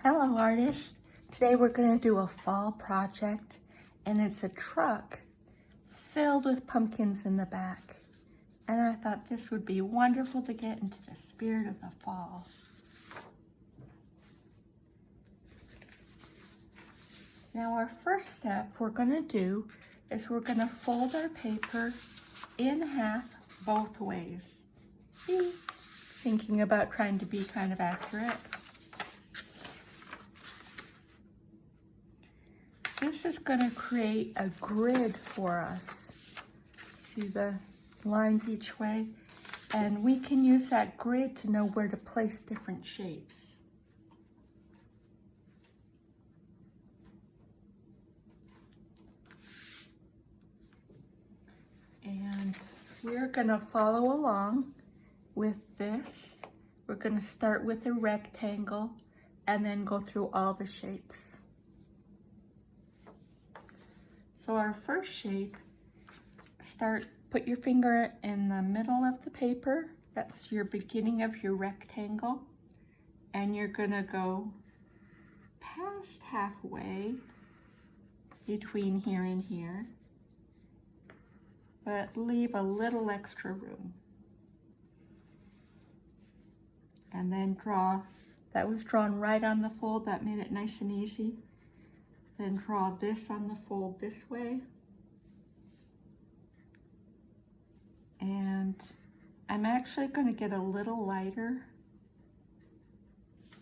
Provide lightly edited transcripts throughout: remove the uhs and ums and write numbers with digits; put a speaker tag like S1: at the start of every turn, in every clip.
S1: Hello artists! Today we're going to do a fall project and it's a truck filled with pumpkins in the back. And I thought this would be wonderful to get into the spirit of the fall. Now our first step we're going to do is we're going to fold our paper in half both ways. See? Thinking about trying to be kind of accurate. This is going to create a grid for us. See the lines each way? And we can use that grid to know where to place different shapes. And we're going to follow along with this. We're going to start with a rectangle and then go through all the shapes. So our first shape, put your finger in the middle of the paper. That's your beginning of your rectangle. And you're gonna go past halfway between here and here, but leave a little extra room. And then that was drawn right on the fold, that made it nice and easy. Then draw this on the fold this way. And I'm actually going to get a little lighter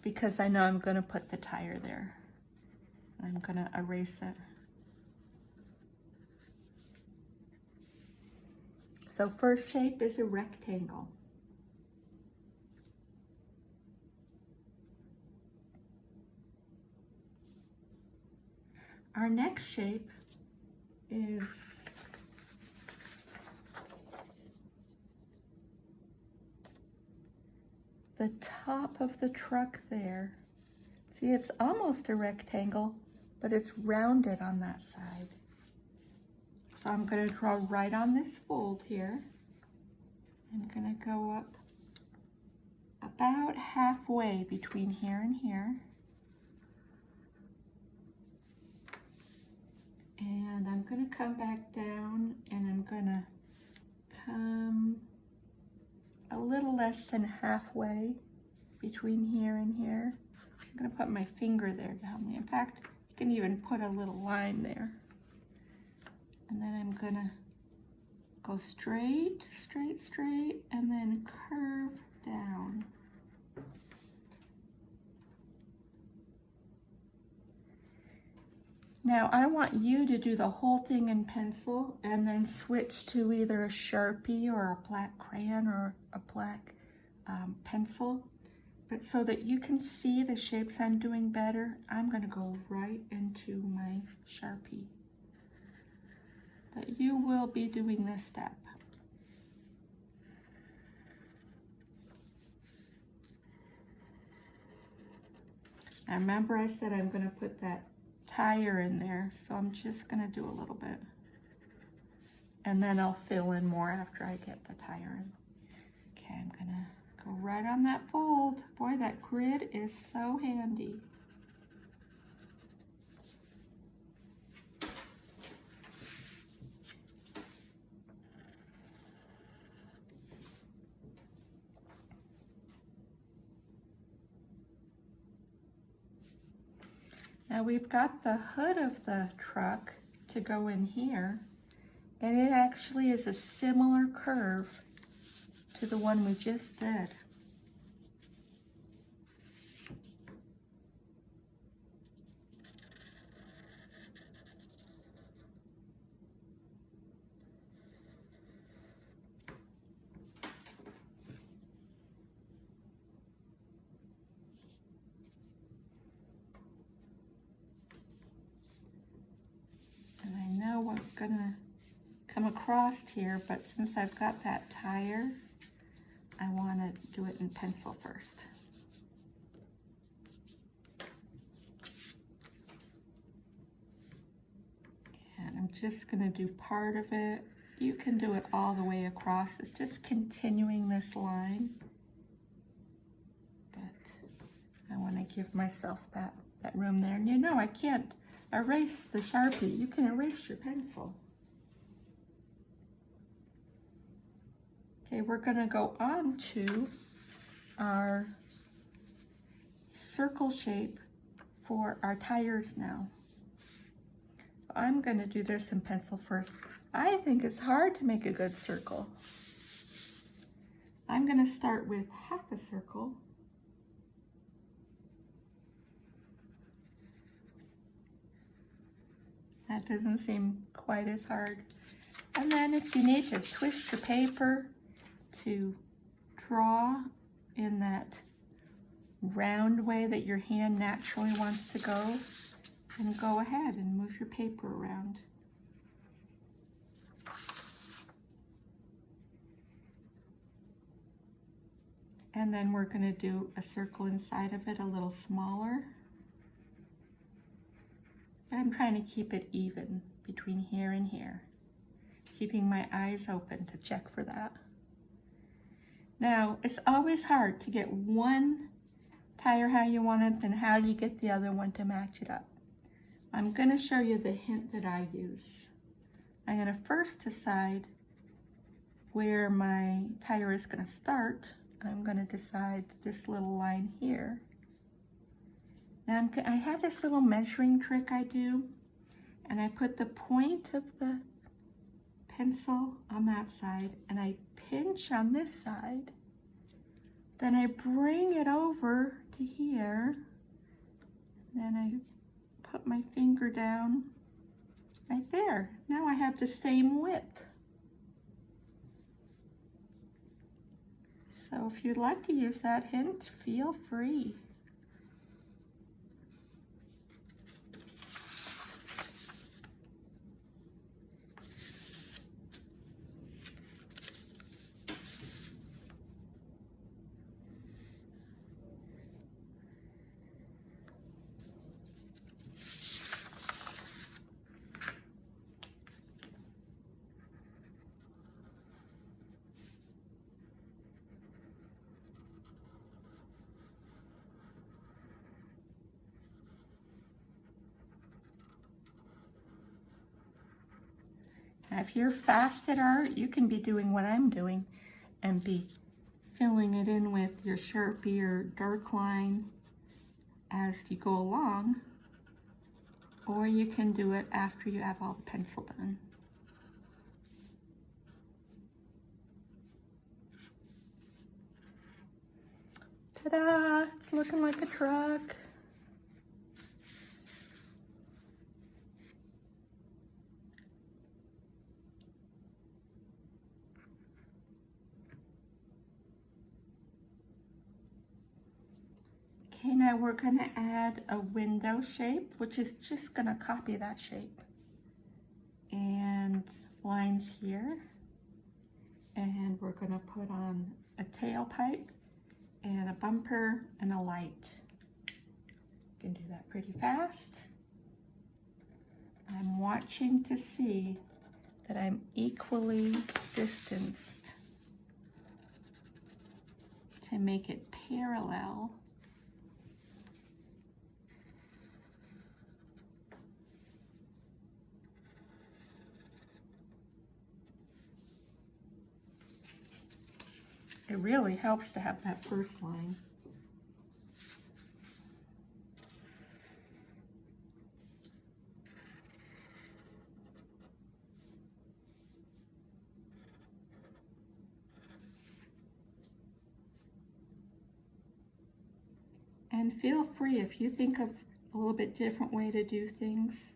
S1: because I know I'm going to put the tire there. I'm going to erase it. So first shape is a rectangle. Our next shape is the top of the truck there. See, it's almost a rectangle, but it's rounded on that side. So I'm going to draw right on this fold here. I'm going to go up about halfway between here and here. And I'm going to come back down and I'm going to come a little less than halfway between here and here. I'm going to put my finger there to help me. In fact, you can even put a little line there. And then I'm going to go straight, straight, straight, and then curve down. Now I want you to do the whole thing in pencil and then switch to either a Sharpie or a black crayon or a black pencil. But so that you can see the shapes I'm doing better, I'm going to go right into my Sharpie. But you will be doing this step. Now remember I said I'm going to put that tire in there, so I'm just going to do a little bit. And then I'll fill in more after I get the tire in. Okay, I'm going to go right on that fold. Boy, that grid is so handy. Now we've got the hood of the truck to go in here, and it actually is a similar curve to the one we just did. We're gonna come across here, but since I've got that tire, I want to do it in pencil first. And I'm just gonna do part of it. You can do it all the way across. It's just continuing this line, but I want to give myself that room there. And you know, I can't erase the Sharpie. You can erase your pencil. Okay, we're gonna go on to our circle shape for our tires now. I'm gonna do this in pencil first. I think it's hard to make a good circle. I'm gonna start with half a circle. That doesn't seem quite as hard. And then if you need to twist your paper to draw in that round way that your hand naturally wants to go, then go ahead and move your paper around. And then we're going to do a circle inside of it a little smaller. I'm trying to keep it even between here and here, keeping my eyes open to check for that. Now, it's always hard to get one tire how you want it, then how do you get the other one to match it up? I'm going to show you the hint that I use. I'm going to first decide where my tire is going to start. I'm going to decide this little line here. Now I have this little measuring trick I do, and I put the point of the pencil on that side, and I pinch on this side. Then I bring it over to here, then I put my finger down right there. Now I have the same width. So if you'd like to use that hint, feel free. Now, if you're fast at art, you can be doing what I'm doing and be filling it in with your Sharpie or dark line as you go along, or you can do it after you have all the pencil done. Ta-da! It's looking like a truck. Okay, now we're going to add a window shape, which is just going to copy that shape. And lines here. And we're going to put on a tailpipe and a bumper and a light. You can do that pretty fast. I'm watching to see that I'm equally distanced to make it parallel. It really helps to have that first line. And feel free, if you think of a little bit different way to do things,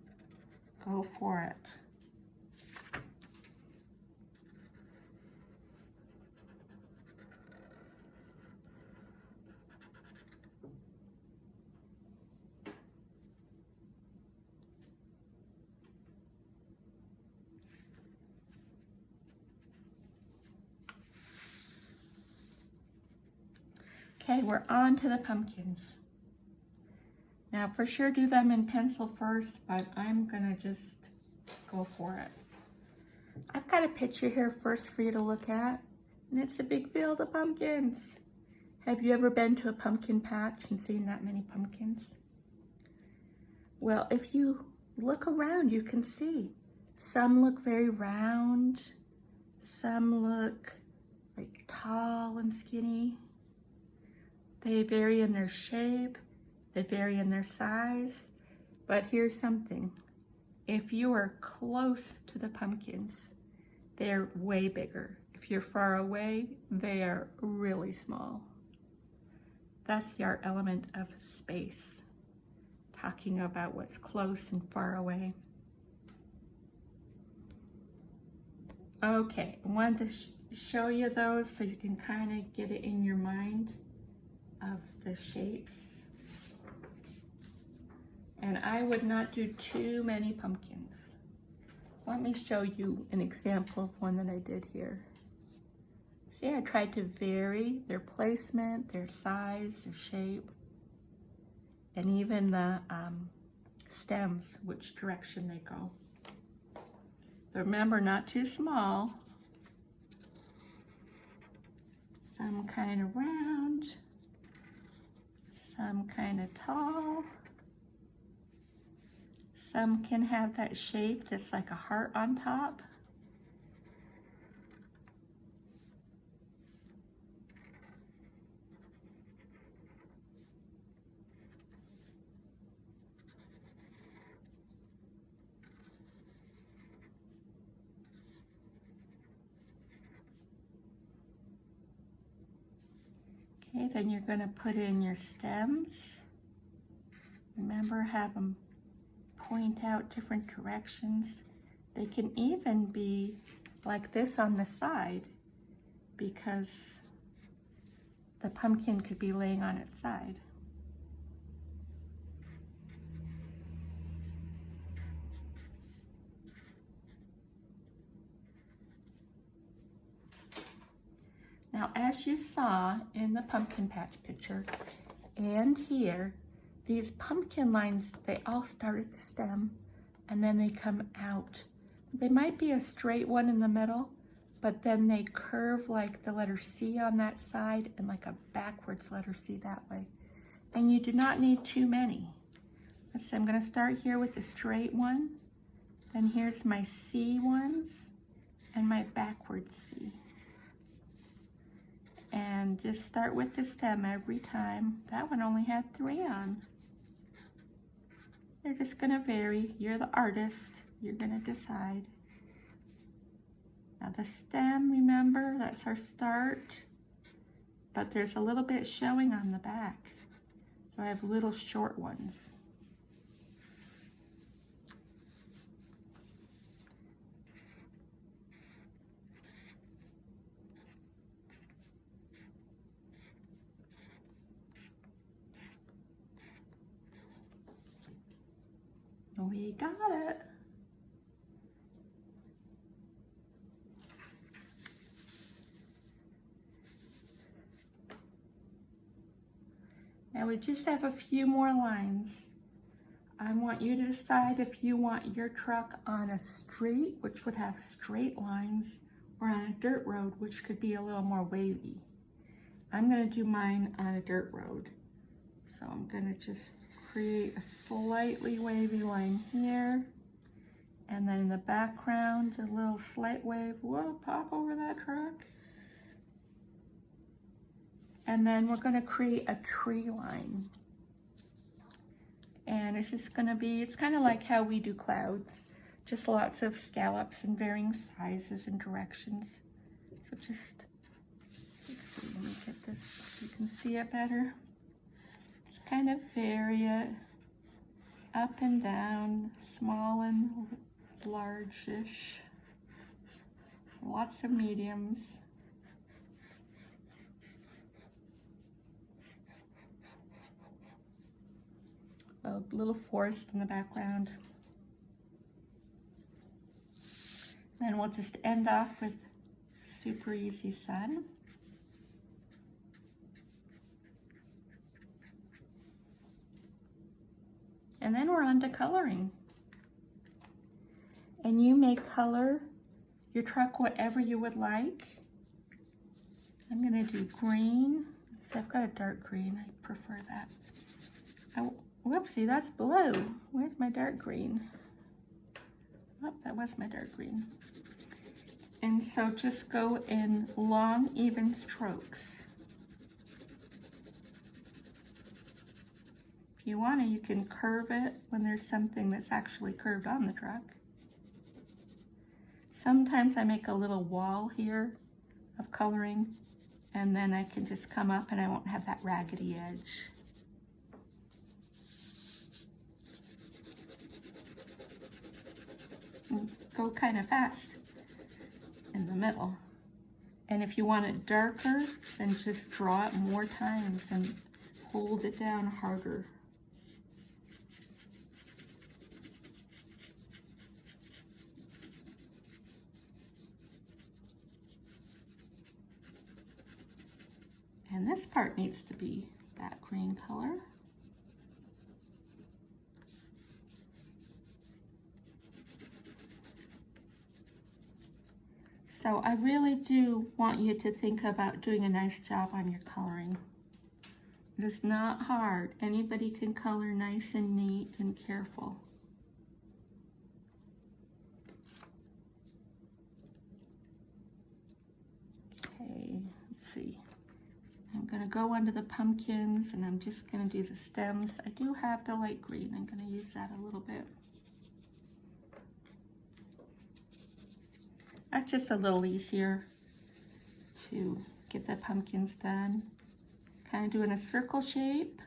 S1: go for it. Okay, we're on to the pumpkins. Now for sure do them in pencil first, but I'm gonna just go for it. I've got a picture here first for you to look at, and it's a big field of pumpkins. Have you ever been to a pumpkin patch and seen that many pumpkins? Well, if you look around, you can see some look very round, some look like tall and skinny. They vary in their shape, they vary in their size, but here's something. If you are close to the pumpkins, they're way bigger. If you're far away, they are really small. That's the art element of space, talking about what's close and far away. Okay, I wanted to show you those so you can kind of get it in your mind of the shapes. And I would not do too many pumpkins. Let me show you an example of one that I did here. See, I tried to vary their placement, their size, their shape, and even the stems, which direction they go. Remember, not too small. Some kind of round, some kind of tall. Some can have that shape that's like a heart on top. Okay, then you're going to put in your stems. Remember, have them point out different directions. They can even be like this on the side because the pumpkin could be laying on its side. Now, as you saw in the pumpkin patch picture and here, these pumpkin lines, they all start at the stem and then they come out. They might be a straight one in the middle, but then they curve like the letter C on that side and like a backwards letter C that way. And you do not need too many. Let's see, I'm gonna start here with the straight one. Then here's my C ones and my backwards C. And just start with the stem every time. That one only had 3 on. They're just gonna vary. You're the artist. You're gonna decide. Now the stem, remember, that's our start. But there's a little bit showing on the back. So I have little short ones. We got it. Now we just have a few more lines. I want you to decide if you want your truck on a street, which would have straight lines, or on a dirt road, which could be a little more wavy. I'm gonna do mine on a dirt road. So I'm gonna just create a slightly wavy line here. And then in the background, a little slight wave. Whoa, pop over that truck. And then we're gonna create a tree line. And it's just gonna be, it's kind of like how we do clouds. Just lots of scallops in varying sizes and directions. So just, let's see, let me get this so you can see it better. Just kind of vary it up and down, small and large-ish. Lots of mediums. A little forest in the background. Then we'll just end off with super easy sun. And then we're on to coloring. And you may color your truck whatever you would like. I'm gonna do green. So I've got a dark green, I prefer that. Oh, whoopsie, that's blue. Where's my dark green? Oh, that was my dark green. And so just go in long, even strokes. If you want to, you can curve it when there's something that's actually curved on the truck. Sometimes I make a little wall here of coloring, and then I can just come up and I won't have that raggedy edge. And go kind of fast in the middle. And if you want it darker, then just draw it more times and hold it down harder. And this part needs to be that green color. So I really do want you to think about doing a nice job on your coloring. It is not hard. Anybody can color nice and neat and careful. Okay, let's see. I'm gonna go under the pumpkins and I'm just gonna do the stems. I do have the light green. I'm gonna use that a little bit. That's just a little easier to get the pumpkins done. Kind of doing a circle shape,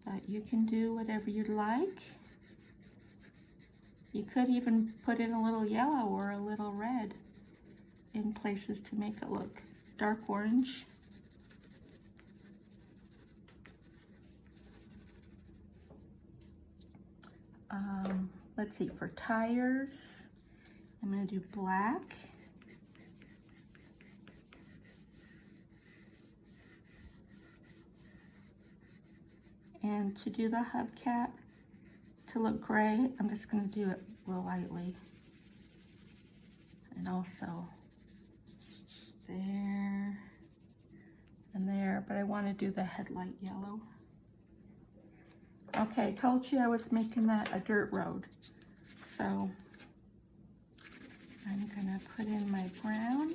S1: but you can do whatever you'd like. You could even put in a little yellow or a little red in places to make it look dark orange. Let's see, for tires, I'm going to do black. And to do the hubcap, to look gray, I'm just going to do it real lightly. And also there and there, but I want to do the headlight yellow. Okay, I told you I was making that a dirt road. So I'm gonna put in my brown.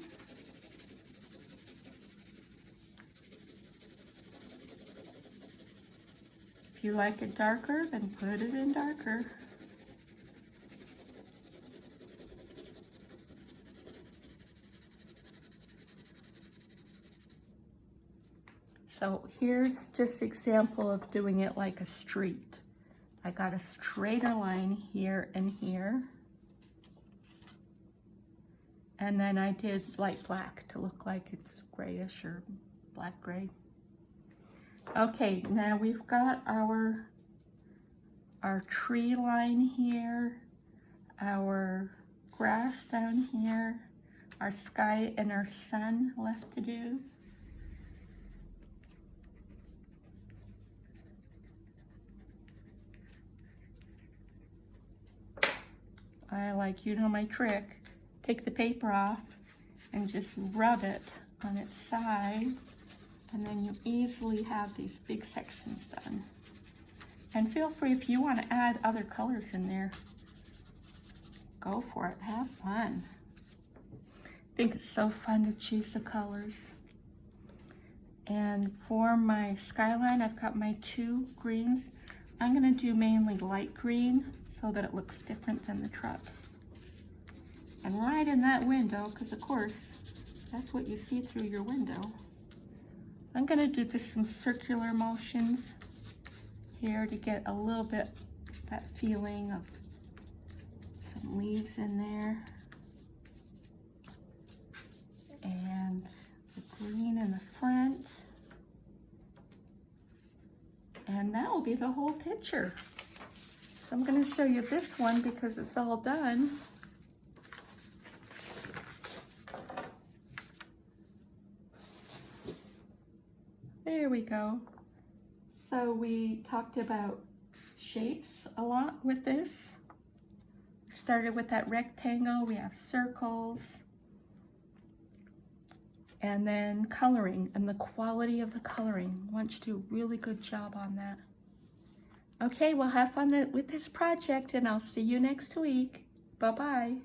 S1: If you like it darker, then put it in darker. So here's just an example of doing it like a street. I got a straighter line here and here. And then I did light black to look like it's grayish or black gray. Okay, now we've got our tree line here, our grass down here, our sky and our sun left to do. I like, you know my trick, take the paper off and just rub it on its side, and then you easily have these big sections done. And feel free, if you want to add other colors in there, go for it, have fun. I think it's so fun to choose the colors. And for my skyline, I've got my two greens. I'm gonna do mainly light green so that it looks different than the truck. And right in that window, because of course, that's what you see through your window. I'm gonna do just some circular motions here to get a little bit that feeling of some leaves in there. And the green in the front. And that will be the whole picture. So I'm going to show you this one because it's all done. There we go. So we talked about shapes a lot with this. Started with that rectangle, we have circles. And then coloring and the quality of the coloring. I want you to do a really good job on that. Okay, well, have fun with this project, and I'll see you next week. Bye-bye.